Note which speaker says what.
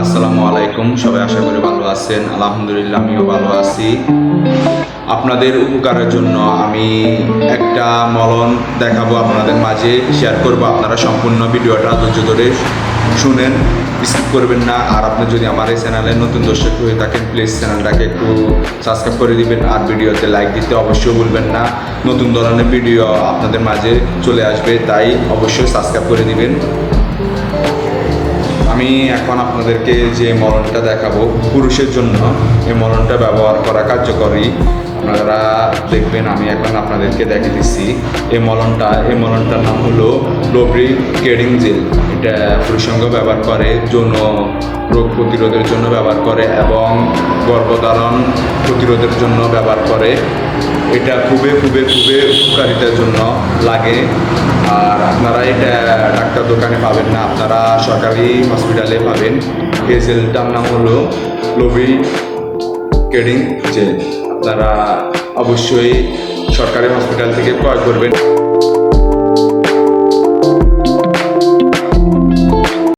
Speaker 1: আসসালামু আলাইকুম, সবাই আশা করি ভালো আছেন। আলহামদুলিল্লাহ, আমিও ভালো আছি। আপনাদের উপকারের জন্য আমি একটা মলম দেখাবো, আপনাদের মাঝে শেয়ার করব। আপনারা সম্পূর্ণ ভিডিওটা ধৈর্য ধরে শুনেন, স্কিপ করবেন না। আর আপনি যদি আমার এই চ্যানেলে নতুন দর্শক হয়ে থাকেন, প্লিজ চ্যানেলটাকে একটু সাবস্ক্রাইব করে দিবেন আর ভিডিওতে লাইক দিতে অবশ্যই ভুলবেন না। নতুন ধরনের ভিডিও আপনাদের মাঝে চলে আসবে, তাই অবশ্যই সাবস্ক্রাইব করে দিবেন। আমি এখন আপনাদেরকে যে মলমটা দেখাবো পুরুষের জন্য, এই মলমটা ব্যবহার করা কার্যকরী। আপনারা দেখবেন, আমি এখন আপনাদেরকে দেখে দিচ্ছি এই মলমটার নাম হলো লুব্রিকেটিং জেল। এটা পুরুষাঙ্গ ব্যবহার করে, যৌন রোগ প্রতিরোধের জন্য ব্যবহার করে এবং গর্ভধারণ প্রতিরোধের জন্য ব্যবহার করে। এটা খুবই উপকারিতার জন্য লাগে। আর আপনারা এটা ডাক্তার দোকানে পাবেন না, আপনারা সরকারি হসপিটালে পাবেন। এই জেলটার নাম হলো লুব্রিকেটিং জেল। আপনারা অবশ্যই সরকারি হসপিটাল থেকে ক্রয় করবেন।